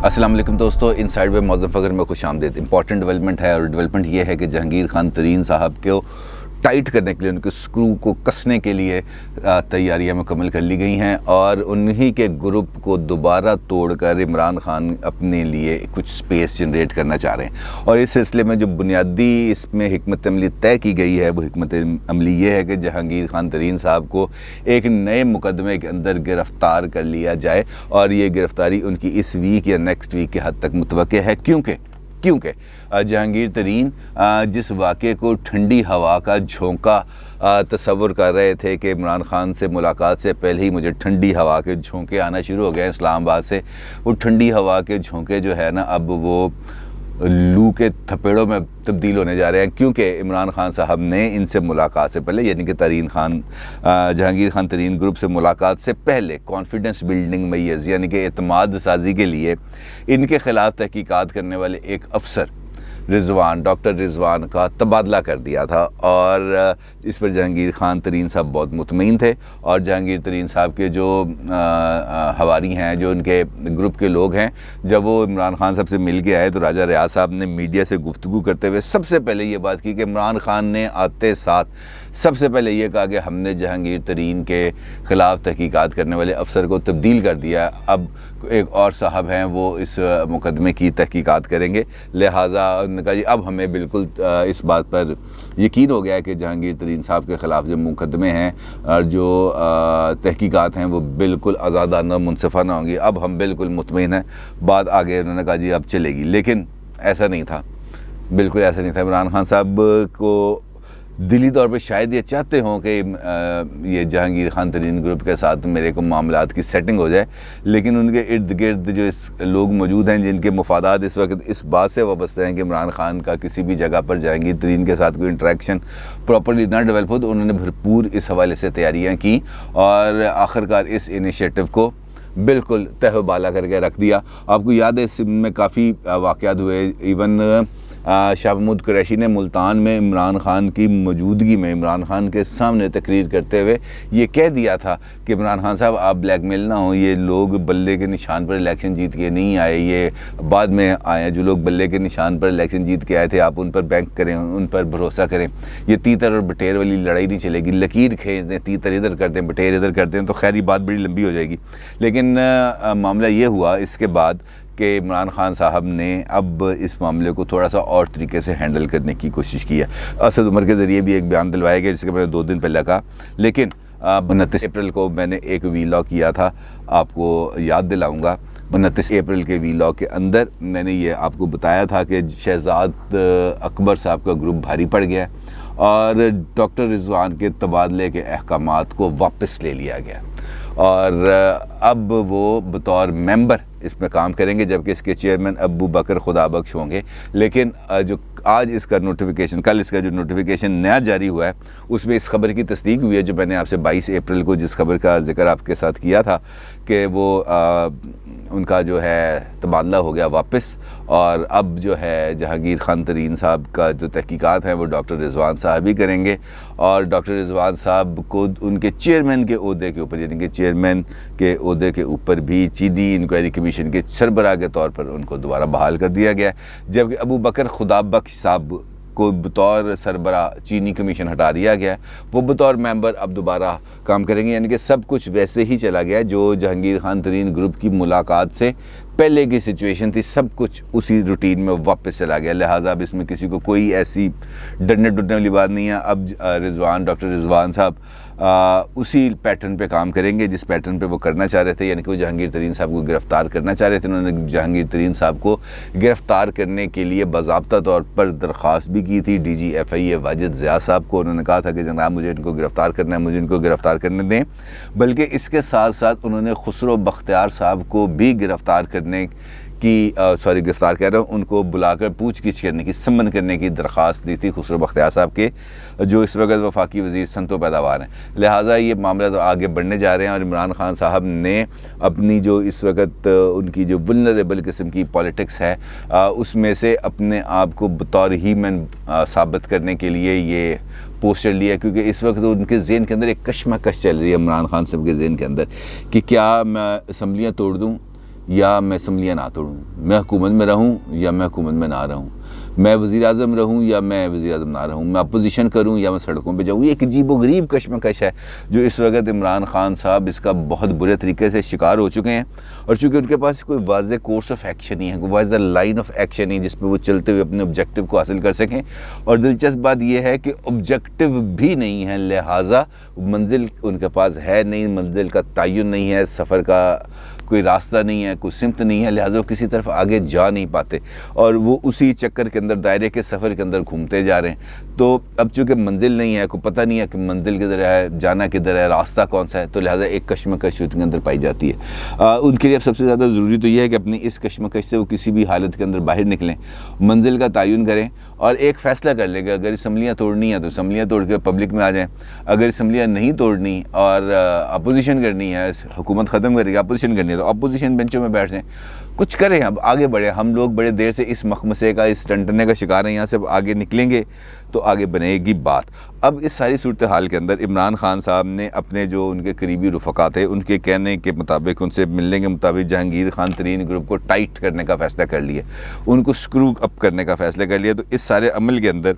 السلام علیکم دوستو، ان سائڈ وے معظم فخر میں خوش آمدید۔ امپورٹنٹ ڈیولپمنٹ ہے اور ڈیولپمنٹ یہ ہے کہ جہانگیر خان ترین صاحب کو ٹائٹ کرنے کے لیے، ان کے سکرو کو کسنے کے لیے تیاریاں مکمل کر لی گئی ہیں اور انہی کے گروپ کو دوبارہ توڑ کر عمران خان اپنے لیے کچھ سپیس جنریٹ کرنا چاہ رہے ہیں۔ اور اس سلسلے میں جو بنیادی اس میں حکمت عملی طے کی گئی ہے وہ حکمت عملی یہ ہے کہ جہانگیر خان ترین صاحب کو ایک نئے مقدمے کے اندر گرفتار کر لیا جائے، اور یہ گرفتاری ان کی اس ویک یا نیکسٹ ویک کے حد تک متوقع ہے، کیونکہ جہانگیر ترین جس واقعے کو ٹھنڈی ہوا کا جھونکا تصور کر رہے تھے کہ عمران خان سے ملاقات سے پہلے ہی مجھے ٹھنڈی ہوا کے جھونکے آنا شروع ہو گئے ہیں اسلام آباد سے، وہ ٹھنڈی ہوا کے جھونکے جو ہے نا اب وہ لو کے تھپیڑوں میں تبدیل ہونے جا رہے ہیں، کیونکہ عمران خان صاحب نے ان سے ملاقات سے پہلے، یعنی کہ جہانگیر خان ترین گروپ سے ملاقات سے pہلے کانفیڈنس بلڈنگ میئرز یعنی کہ اعتماد سازی کے لیے ان کے خلاف تحقیقات کرنے والے ایک افسر ڈاکٹر رضوان کا تبادلہ کر دیا تھا، اور اس پر جہانگیر خان ترین صاحب بہت مطمئن تھے، اور جہانگیر ترین صاحب کے جو حواری ہیں، جو ان کے گروپ کے لوگ ہیں، جب وہ عمران خان صاحب سے مل کے آئے تو راجہ ریاض صاحب نے میڈیا سے گفتگو کرتے ہوئے سب سے پہلے یہ بات کی کہ عمران خان نے آتے ساتھ سب سے پہلے یہ کہا کہ ہم نے جہانگیر ترین کے خلاف تحقیقات کرنے والے افسر کو تبدیل کر دیا، اب ایک اور صاحب ہیں وہ اس مقدمے کی تحقیقات کریں گے، لہٰذا انہوں نے کہا جی اب ہمیں بالکل اس بات پر یقین ہو گیا ہے کہ جہانگیر ترین صاحب کے خلاف جو مقدمے ہیں اور جو تحقیقات ہیں وہ بالکل آزادانہ منصفانہ ہوں گی، اب ہم بالکل مطمئن ہیں۔ بات آگے انہوں نے کہا جی اب چلے گی، لیکن ایسا نہیں تھا، بالکل ایسا نہیں تھا۔ عمران خان صاحب کو دلی طور پہ شاید یہ چاہتے ہوں کہ یہ جہانگیر خان ترین گروپ کے ساتھ میرے کو معاملات کی سیٹنگ ہو جائے، لیکن ان کے ارد گرد جو لوگ موجود ہیں جن کے مفادات اس وقت اس بات سے وابستہ ہیں کہ عمران خان کا کسی بھی جگہ پر جہانگیر ترین کے ساتھ کوئی انٹریکشن پراپرلی نہ ڈیولپ ہو، تو انہوں نے بھرپور اس حوالے سے تیاریاں کی اور آخرکار اس انیشیٹو کو بالکل تہہ و بالا کر کے رکھ دیا۔ آپ کو یاد ہے اس میں کافی واقعات ہوئے، ایون شاہ محمود قریشی نے ملتان میں عمران خان کی موجودگی میں عمران خان کے سامنے تقریر کرتے ہوئے یہ کہہ دیا تھا کہ عمران خان صاحب آپ بلیک میل نہ ہوں، یہ لوگ بلے کے نشان پر الیکشن جیت کے نہیں آئے، یہ بعد میں آئے ہیں، جو لوگ بلے کے نشان پر الیکشن جیت کے آئے تھے آپ ان پر بینک کریں، ان پر بھروسہ کریں، یہ تیتر اور بٹیر والی لڑائی نہیں چلے گی، لکیر کھینچ دیں، تیتر ادھر کر دیں بٹیر ادھر کر دیں تو خیر یہ بات بڑی لمبی ہو جائے گی۔ لیکن معاملہ یہ ہوا اس کے بعد کہ عمران خان صاحب نے اب اس معاملے کو تھوڑا سا اور طریقے سے ہینڈل کرنے کی کوشش کی ہے۔ اسد عمر کے ذریعے بھی ایک بیان دلوایا گیا جس کے میں نے 2 دن پہلے کہا، لیکن 29 اپریل کو میں نے ایک ویلاگ کیا تھا، آپ کو یاد دلاؤں گا۔ 29 اپریل کے ویلاگ کے اندر میں نے یہ آپ کو بتایا تھا کہ شہزاد اکبر صاحب کا گروپ بھاری پڑ گیا اور ڈاکٹر رضوان کے تبادلے کے احکامات کو واپس لے لیا گیا، اور اب وہ بطور ممبر اس میں کام کریں گے، جبکہ اس کے چیئرمین ابو بکر خدا بخش ہوں گے۔ لیکن جو آج اس کا نوٹیفیکیشن، کل اس کا جو نوٹیفیکیشن نیا جاری ہوا ہے اس میں اس خبر کی تصدیق ہوئی ہے جو میں نے آپ سے 22 اپریل کو جس خبر کا ذکر آپ کے ساتھ کیا تھا کہ وہ ان کا جو ہے تبادلہ ہو گیا واپس، اور اب جو ہے جہانگیر خان ترین صاحب کا جو تحقیقات ہیں وہ ڈاکٹر رضوان صاحب ہی کریں گے، اور ڈاکٹر رضوان صاحب کو ان کے چیئرمین کے عہدے کے اوپر، یعنی کہ چیئرمین کے عہدے کے اوپر بھی چینی انکوائری کمیشن کے سربراہ کے طور پر ان کو دوبارہ بحال کر دیا گیا ہے، جبکہ ابو بکر خدا بخش صاحب کو بطور سربراہ چینی کمیشن ہٹا دیا گیا ہے، وہ بطور ممبر اب دوبارہ کام کریں گے، یعنی کہ سب کچھ ویسے ہی چلا گیا جو جہانگیر خان ترین گروپ کی ملاقات سے پہلے کی سچویشن تھی، سب کچھ اسی روٹین میں واپس چلا گیا، لہٰذا اب اس میں کسی کو کوئی ایسی ڈرنے ڈرنے والی بات نہیں ہے۔ اب ڈاکٹر رضوان صاحب اسی پیٹرن پہ کام کریں گے جس پیٹرن پہ وہ کرنا چاہ رہے تھے، یعنی کہ وہ جہانگیر ترین صاحب کو گرفتار کرنا چاہ رہے تھے۔ انہوں نے جہانگیر ترین صاحب کو گرفتار کرنے کے لیے باضابطہ طور پر درخواست بھی کی تھی ڈی جی ایف آئی اے واجد ضیاء صاحب کو، انہوں نے کہا تھا کہ جناب مجھے ان کو گرفتار کرنا ہے، مجھے ان کو گرفتار کرنے دیں، بلکہ اس کے ساتھ ساتھ انہوں نے خسرو بختیار صاحب کو بھی گرفتار کہہ رہا ہوں، ان کو بلا کر پوچھ گچھ کرنے کی، سمن کرنے کی درخواست دی تھی خسرو بختیار صاحب کے، جو اس وقت وفاقی وزیر صنعت و پیداوار ہیں۔ لہٰذا یہ معاملہ تو آگے بڑھنے جا رہے ہیں، اور عمران خان صاحب نے اپنی جو اس وقت ان کی جو ولنریبل قسم کی پالیٹکس ہے اس میں سے اپنے آپ کو بطور ہیومن ثابت کرنے کے لیے یہ پوسٹر لیا، کیونکہ اس وقت ان کے ذہن کے اندر ایک کشمکش چل رہی ہے عمران خان صاحب کے ذہن کے اندر کہ کیا میں اسمبلیاں توڑ دوں یا میں اسمبلیاں نہ توڑوں، میں حکومت میں رہوں یا میں حکومت میں نہ رہوں، میں وزیر اعظم رہوں یا میں وزیر اعظم نہ رہوں، میں اپوزیشن کروں یا میں سڑکوں پہ جاؤں۔ یہ ایک عجیب و غریب کشمکش ہے جو اس وقت عمران خان صاحب اس کا بہت برے طریقے سے شکار ہو چکے ہیں، اور چونکہ ان کے پاس کوئی واضح کورس آف ایکشن نہیں ہے، کوئی واضح لائن آف ایکشن نہیں جس پہ وہ چلتے ہوئے اپنے آبجیکٹیو کو حاصل کر سکیں، اور دلچسپ بات یہ ہے کہ آبجیکٹیو بھی نہیں ہے، لہٰذا منزل ان کے پاس ہے نہیں، منزل کا تعین نہیں ہے، سفر کا کوئی راستہ نہیں ہے، کوئی سمت نہیں ہے، لہٰذا وہ کسی طرف آگے جا نہیں پاتے، اور وہ اسی چکر کے اندر، دائرے کے سفر کے اندر گھومتے جا رہے ہیں۔ تو اب چونکہ منزل نہیں ہے، کوئی پتہ نہیں ہے کہ منزل کدھر ہے، جانا کدھر ہے، راستہ کون سا ہے، تو لہٰذا ایک کشمکش ان کے اندر پائی جاتی ہے۔ ان کے لیے اب سب سے زیادہ ضروری تو یہ ہے کہ اپنی اس کشمکش سے وہ کسی بھی حالت کے اندر باہر نکلیں، منزل کا تعین کریں اور ایک فیصلہ کر لیں کہ اگر اسمبلیاں توڑنی ہیں تو اسمبلیاں توڑ کے پبلک میں آ جائیں، اگر اسمبلیاں نہیں توڑنی اور اپوزیشن کرنی ہے، حکومت ختم کرے گی، اپوزیشن کرنی ہے تو اپوزیشن بینچوں میں بیٹھ جائیں، کچھ کریں، اب آگے بڑھیں۔ ہم لوگ بڑے دیر سے اس مخمسے کا، اس ٹنٹنے کا شکار ہیں، یہاں سے آگے نکلیں گے تو آگے بنے گی بات۔ اب اس ساری صورتحال کے اندر عمران خان صاحب نے اپنے جو ان کے قریبی رفقا تھے ان کے کہنے کے مطابق، ان سے ملنے کے مطابق جہانگیر خان ترین گروپ کو ٹائٹ کرنے کا فیصلہ کر لیا، ان کو سکرو اپ کرنے کا فیصلہ کر لیا۔ تو اس سارے عمل کے اندر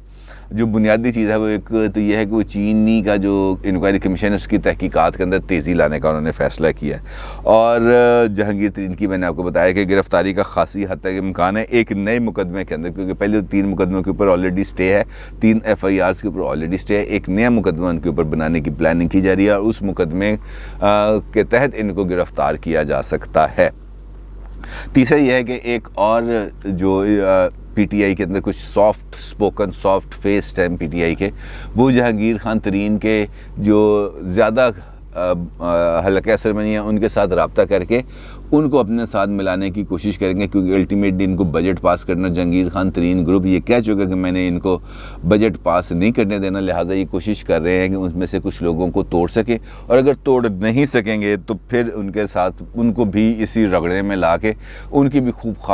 جو بنیادی چیز ہے وہ ایک تو یہ ہے کہ وہ چینی کا جو انکوائری کمیشن ہے اس کی تحقیقات کے اندر تیزی لانے کا انہوں نے فیصلہ کیا ہے، اور جہانگیر ترین کی میں نے آپ کو بتایا کہ گرفتاری کا خاصی حد تک امکان ہے ایک نئے مقدمے کے اندر، کیونکہ پہلے 3 مقدموں کے اوپر آلریڈی سٹے ہے، 3 FIRs کے اوپر آلریڈی سٹے ہے، ایک نیا مقدمہ ان کے اوپر بنانے کی پلاننگ کی جا رہی ہے، اور اس مقدمے کے تحت ان کو گرفتار کیا جا سکتا ہے۔ تیسرا یہ ہے کہ ایک اور جو پی ٹی آئی کے اندر کچھ سافٹ سپوکن، سافٹ فیسڈ ہیں پی ٹی آئی کے، وہ جہانگیر خان ترین کے جو زیادہ حلقۂ اثر میں نہیں ہیں ان کے ساتھ رابطہ کر کے ان کو اپنے ساتھ ملانے کی کوشش کریں گے، کیونکہ الٹیمیٹلی ان کو بجٹ پاس کرنا، جہانگیر خان ترین گروپ یہ کہہ چکا کہ میں نے ان کو بجٹ پاس نہیں کرنے دینا، لہٰذا یہ کوشش کر رہے ہیں کہ ان میں سے کچھ لوگوں کو توڑ سکیں، اور اگر توڑ نہیں سکیں گے تو پھر ان کے ساتھ ان کو بھی اسی رگڑے میں لا کے ان کی بھی خوب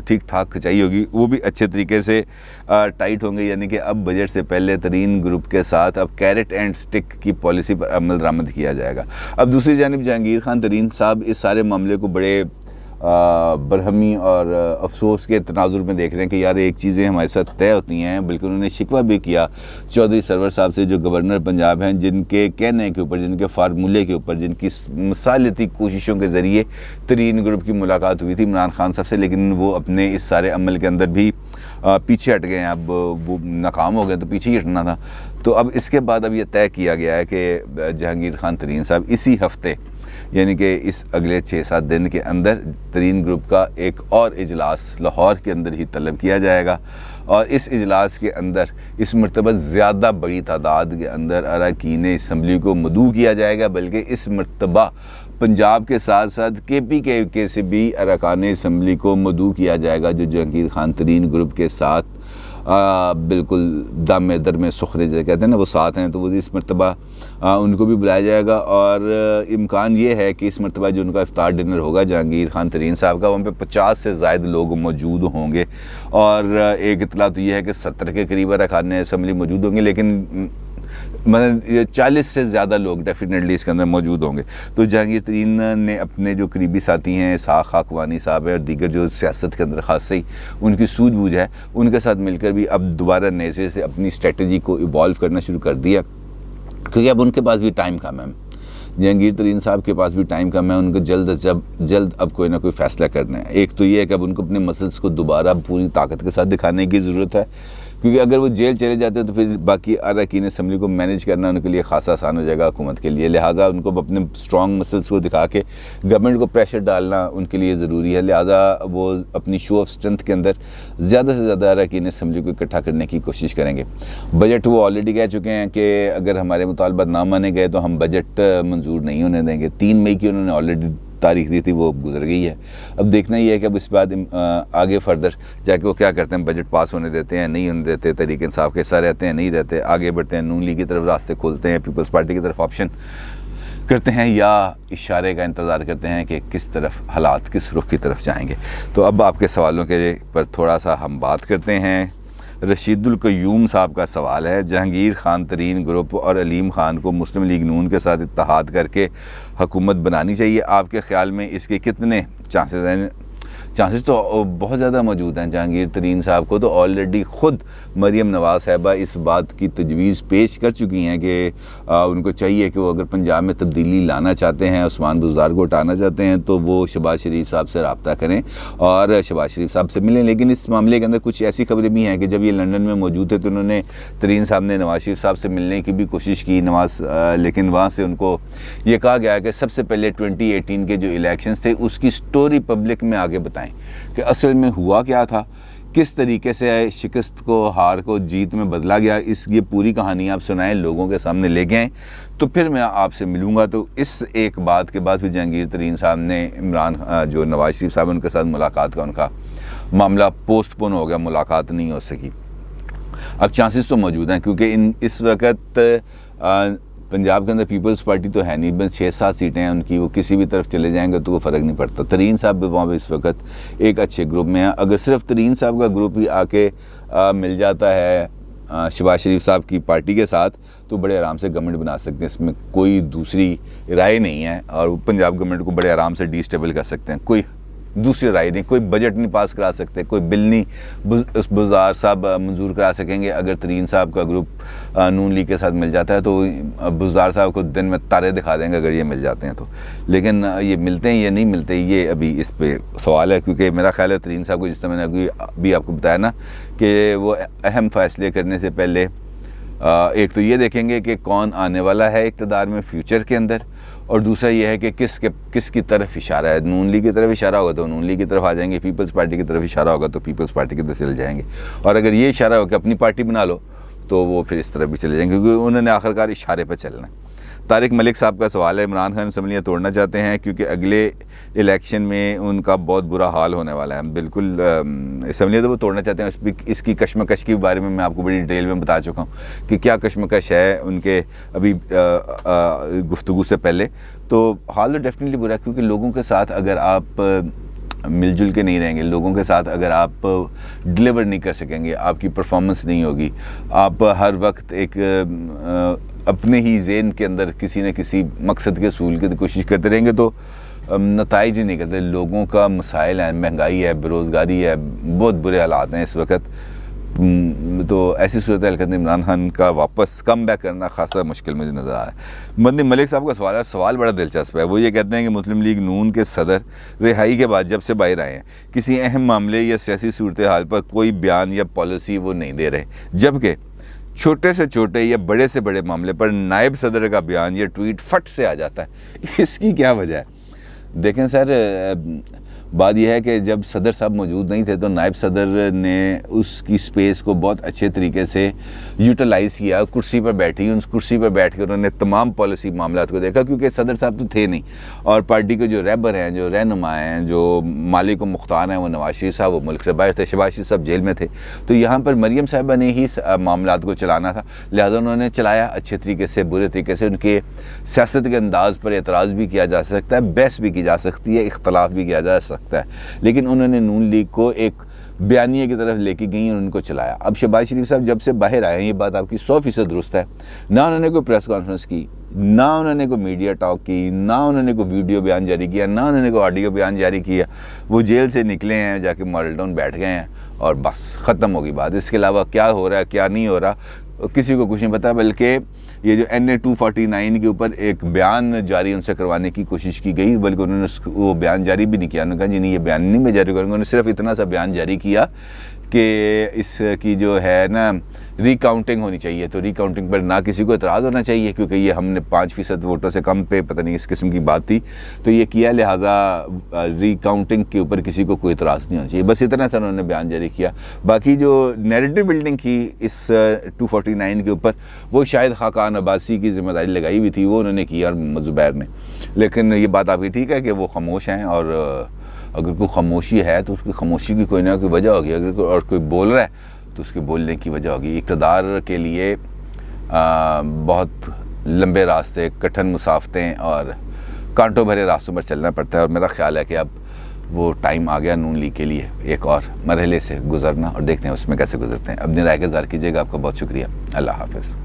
ٹھیک ٹھاک کھچائی ہوگی، وہ بھی اچھے طریقے سے ٹائٹ ہوں گے، یعنی کہ اب بجٹ سے پہلے ترین گروپ کے ساتھ اب کیرٹ اینڈ سٹک کی پالیسی پر عمل درآمد کیا جائے گا۔ اب دوسری جانب جہانگیر خان ترین صاحب اس سارے معاملے کو بڑے برہمی اور افسوس کے تناظر میں دیکھ رہے ہیں کہ یار ایک چیزیں ہمارے ساتھ طے ہوتی ہیں، بلکہ انہوں نے شکوہ بھی کیا چودھری سرور صاحب سے جو گورنر پنجاب ہیں، جن کے کہنے کے اوپر، جن کے فارمولے کے اوپر، جن کی مثالتی کوششوں کے ذریعے ترین گروپ کی ملاقات ہوئی تھی عمران خان صاحب سے، لیکن وہ اپنے اس سارے عمل کے اندر بھی پیچھے ہٹ گئے ہیں، اب وہ ناکام ہو گئے تو پیچھے ہی ہٹنا تھا۔ تو اب اس کے بعد اب یہ طے کیا گیا ہے کہ جہانگیر خان ترین صاحب اسی ہفتے، یعنی کہ اس اگلے 6-7 دن کے اندر ترین گروپ کا ایک اور اجلاس لاہور کے اندر ہی طلب کیا جائے گا، اور اس اجلاس کے اندر اس مرتبہ زیادہ بڑی تعداد کے اندر اراکین اسمبلی کو مدعو کیا جائے گا، بلکہ اس مرتبہ پنجاب کے ساتھ ساتھ KPK کے سے بھی اراکین اسمبلی کو مدعو کیا جائے گا، جو جہانگیر خان ترین گروپ کے ساتھ بالکل دم در میں سخرے جو کہتے ہیں نا وہ ساتھ ہیں، تو وہ اس مرتبہ ان کو بھی بلایا جائے گا، اور امکان یہ ہے کہ اس مرتبہ جو ان کا افطار ڈنر ہوگا جہانگیر خان ترین صاحب کا، وہاں پہ 50 سے زائد لوگ موجود ہوں گے، اور ایک اطلاع تو یہ ہے کہ 70 کے قریب اراکین اسمبلی موجود ہوں گے، لیکن 40 سے زیادہ لوگ ڈیفینیٹلی اس کے اندر موجود ہوں گے۔ تو جہانگیر ترین نے اپنے جو قریبی ساتھی ہیں اسحاق خاکوانی صاحب ہیں اور دیگر جو سیاست کے اندر خاص ہی ان کی سوجھ بوجھ ہے، ان کے ساتھ مل کر بھی اب دوبارہ نئے سرے سے اپنی اسٹریٹجی کو ایوالو کرنا شروع کر دیا، کیونکہ اب ان کے پاس بھی ٹائم کم ہے، جہانگیر ترین صاحب کے پاس بھی ٹائم کم ہے، ان کو جلد اب کوئی نہ کوئی فیصلہ کرنا ہے۔ ایک تو یہ ہے کہ اب ان کو اپنے مسلس کو دوبارہ پوری طاقت کے ساتھ دکھانے کی ضرورت ہے، کیونکہ اگر وہ جیل چلے جاتے ہیں تو پھر باقی اراکین اسمبلی کو مینیج کرنا ان کے لیے خاصا آسان ہو جائے گا حکومت کے لیے، لہٰذا ان کو اپنے اسٹرانگ مسلس کو دکھا کے گورنمنٹ کو پریشر ڈالنا ان کے لیے ضروری ہے، لہٰذا وہ اپنی شو آف اسٹرینتھ کے اندر زیادہ سے زیادہ اراکین اسمبلی کو اکٹھا کرنے کی کوشش کریں گے۔ بجٹ وہ آلریڈی کہہ چکے ہیں کہ اگر ہمارے مطالبات نہ مانے گئے تو ہم بجٹ منظور نہیں ہونے دیں گے، 3 مئی کی انہوں نے آلریڈی تاریخ دی تھی، وہ گزر گئی ہے۔ اب دیکھنا یہ ہے کہ اب اس بعد آگے فردر جا کے وہ کیا کرتے ہیں، بجٹ پاس ہونے دیتے ہیں، نہیں ہونے دیتے، تحریک انصاف کے ساتھ رہتے ہیں، نہیں رہتے، آگے بڑھتے ہیں، نون لیگ کی طرف راستے کھولتے ہیں، پیپلز پارٹی کی طرف آپشن کرتے ہیں، یا اشارے کا انتظار کرتے ہیں کہ کس طرف حالات کس رخ کی طرف جائیں گے۔ تو اب آپ کے سوالوں کے پر تھوڑا سا ہم بات کرتے ہیں۔ رشید القیوم صاحب کا سوال ہے، جہانگیر خان ترین گروپ اور علیم خان کو مسلم لیگ نون کے ساتھ اتحاد کر کے حکومت بنانی چاہیے، آپ کے خیال میں اس کے کتنے چانسز تو بہت زیادہ موجود ہیں جہانگیر ترین صاحب کو. تو آلریڈی خود مریم نواز صاحبہ اس بات کی تجویز پیش کر چکی ہیں کہ ان کو چاہیے کہ وہ اگر پنجاب میں تبدیلی لانا چاہتے ہیں, عثمان بزدار کو ہٹانا چاہتے ہیں, تو وہ شہباز شریف صاحب سے رابطہ کریں اور شہباز شریف صاحب سے ملیں. لیکن اس معاملے کے اندر کچھ ایسی خبریں بھی ہیں کہ جب یہ لندن میں موجود تھے تو انہوں نے ترین صاحب نے نواز شریف صاحب سے ملنے کی بھی کوشش کی, لیکن وہاں سے ان کو یہ کہا گیا کہ سب سے پہلے 2018 کے جو الیکشنز تھے اس کی سٹوری پبلک میں آگے بتائیں کہ اصل میں ہوا کیا تھا, کس طریقے سے شکست کو ہار کو جیت میں بدلا گیا. یہ پوری کہانی آپ سنائیں, لوگوں کے سامنے لے کے آئیں, تو پھر میں آپ سے ملوں گا. تو اس ایک بات کے بعد پھر جہانگیر ترین صاحب نے جو نواز شریف صاحب ان کے ساتھ ملاقات کا ان کا معاملہ پوسٹ پون ہو گیا, ملاقات نہیں ہو سکی. اب چانسز تو موجود ہیں کیونکہ اس وقت پنجاب کے اندر پیپلز پارٹی تو ہے نہیں, بس 6-7 سیٹیں ہیں ان کی, وہ کسی بھی طرف چلے جائیں گے تو وہ فرق نہیں پڑتا. ترین صاحب بھی وہاں پہ اس وقت ایک اچھے گروپ میں ہیں. اگر صرف ترین صاحب کا گروپ ہی آ کے مل جاتا ہے شہباز شریف صاحب کی پارٹی کے ساتھ تو بڑے آرام سے گورنمنٹ بنا سکتے ہیں, اس میں کوئی دوسری رائے نہیں ہے, اور پنجاب گورنمنٹ کو بڑے آرام سے ڈی اسٹیبل کر سکتے ہیں. کوئی دوسری رائے نہیں, کوئی بجٹ نہیں پاس کرا سکتے, کوئی بل نہیں بزدار صاحب منظور کرا سکیں گے. اگر ترین صاحب کا گروپ نون لیگ کے ساتھ مل جاتا ہے تو بزدار صاحب کو دن میں تارے دکھا دیں گے اگر یہ مل جاتے ہیں تو. لیکن یہ ملتے ہیں یا نہیں ملتے, یہ ابھی اس پہ سوال ہے, کیونکہ میرا خیال ہے ترین صاحب کو, جس طرح میں نے ابھی آپ کو بتایا نا, کہ وہ اہم فیصلے کرنے سے پہلے ایک تو یہ دیکھیں گے کہ کون آنے والا ہے اقتدار میں فیوچر کے اندر, اور دوسرا یہ ہے کہ کس کی طرف اشارہ ہے. نون لیگ کی طرف اشارہ ہوگا تو نون لیگ کی طرف آ جائیں گے, پیپلز پارٹی کی طرف اشارہ ہوگا تو پیپلز پارٹی کی طرف چلے جائیں گے, اور اگر یہ اشارہ ہو کہ اپنی پارٹی بنا لو تو وہ پھر اس طرف بھی چلے جائیں گے, کیونکہ انہوں نے آخرکار اشارے پہ چلنا ہے. طارق ملک صاحب کا سوال ہے, عمران خان اسمبلیاں توڑنا چاہتے ہیں کیونکہ اگلے الیکشن میں ان کا بہت برا حال ہونے والا ہے. بالکل اسمبلیاں تو وہ توڑنا چاہتے ہیں, اس کی کشمکش کے بارے میں آپ کو بڑی ڈیٹیل میں بتا چکا ہوں کہ کیا کشمکش ہے ان کے ابھی گفتگو سے پہلے. تو حال تو ڈیفینیٹلی برا ہے, کیونکہ لوگوں کے ساتھ اگر آپ مل جل کے نہیں رہیں گے, لوگوں کے ساتھ اگر آپ ڈلیور نہیں کر سکیں گے, آپ کی پرفارمنس نہیں ہوگی, آپ ہر وقت ایک اپنے ہی ذہن کے اندر کسی نہ کسی مقصد کے حصول کی کوشش کرتے رہیں گے تو نتائج ہی نکلتے. لوگوں کا مسائل ہیں, مہنگائی ہے, بےروزگاری ہے, بہت برے حالات ہیں اس وقت. تو ایسی صورتحال کے اندر عمران خان کا واپس کم بیک کرنا خاصا مشکل مجھے نظر آ رہا ہے. مدنی ملک صاحب کا سوال ہے, سوال بڑا دلچسپ ہے. وہ یہ کہتے ہیں کہ مسلم لیگ نون کے صدر رہائی کے بعد جب سے باہر آئے ہیں کسی اہم معاملے یا سیاسی صورتحال پر کوئی بیان یا پالیسی وہ نہیں دے رہے, جبکہ چھوٹے سے چھوٹے یا بڑے سے بڑے معاملے پر نائب صدر کا بیان یا ٹویٹ فٹ سے آ جاتا ہے. اس کی کیا وجہ ہے؟ دیکھیں سر, بات یہ ہے کہ جب صدر صاحب موجود نہیں تھے تو نائب صدر نے اس کی سپیس کو بہت اچھے طریقے سے یوٹیلائز کیا, کرسی پر بیٹھی, اس کرسی پر بیٹھ کے انہوں نے تمام پالیسی معاملات کو دیکھا, کیونکہ صدر صاحب تو تھے نہیں, اور پارٹی کے جو رہبر ہیں, جو رہنما ہیں, جو مالک و مختار ہیں, وہ نواز شریف صاحب, وہ ملک سے باہر تھے, شہباز شریف صاحب جیل میں تھے, تو یہاں پر مریم صاحبہ نے ہی معاملات کو چلانا تھا, لہذا انہوں نے چلایا اچھے طریقے سے, برے طریقے سے. ان کے سیاست کے انداز پر اعتراض بھی کیا جا سکتا ہے, بحث بھی کی جا سکتی ہے, اختلاف بھی کیا جا سکتا ہے, لیکن انہوں نے نون لیگ کو ایک بیانیے کی طرف لے کے گئی اور ان کو چلایا. اب شہباز شریف صاحب جب سے باہر آئے ہیں, یہ بات آپ کی 100% درست ہے, نہ انہوں نے کوئی پریس کانفرنس کی, نہ انہوں نے کوئی میڈیا ٹاک کی, نہ انہوں نے کوئی ویڈیو بیان جاری کیا, نہ انہوں نے کوئی آڈیو بیان جاری کیا. وہ جیل سے نکلے ہیں, جا کے ماڈل ٹاؤن بیٹھ گئے ہیں اور بس ختم ہوگی بات. اس کے علاوہ کیا ہو رہا ہے کیا نہیں ہو رہا کسی کو کچھ نہیں پتا. بلکہ یہ جو NA 249 کے اوپر ایک بیان جاری ان سے کروانے کی کوشش کی گئی, بلکہ انہوں نے وہ بیان جاری بھی نہیں کیا. انہوں نے کہا جی نہیں, یہ بیان نہیں میں جاری کروں گا. انہوں نے صرف اتنا سا بیان جاری کیا کہ اس کی جو ہے نا ریکاؤنٹنگ ہونی چاہیے, تو ریکاؤنٹنگ پر نہ کسی کو اعتراض ہونا چاہیے, کیونکہ یہ ہم نے 5% ووٹوں سے کم پہ پتہ نہیں اس قسم کی بات تھی تو یہ کیا, لہٰذا ریکاؤنٹنگ کے اوپر کسی کو کوئی اعتراض نہیں ہونا چاہیے. بس اتنا سا انہوں نے بیان جاری کیا. باقی جو نیریٹو بلڈنگ کی اس 249 کے اوپر, وہ شاید خاقان عباسی کی ذمہ داری لگائی ہوئی تھی, وہ انہوں نے کیا, اور زبیر نے. لیکن یہ بات آپ کی ٹھیک ہے کہ وہ خاموش ہیں, اور اگر کوئی خاموشی ہے تو اس کی خاموشی کی کوئی نہ کوئی وجہ ہوگی, اگر اور کوئی بول رہا ہے تو اس کے بولنے کی وجہ ہوگی. اقتدار کے لیے بہت لمبے راستے, کٹھن مسافتیں اور کانٹوں بھرے راستوں پر چلنا پڑتا ہے, اور میرا خیال ہے کہ اب وہ ٹائم آ گیا نون لیگ کے لیے ایک اور مرحلے سے گزرنا, اور دیکھتے ہیں اس میں کیسے گزرتے ہیں. اپنی رائے کا اظہار کیجیے گا. آپ کا بہت شکریہ. اللہ حافظ.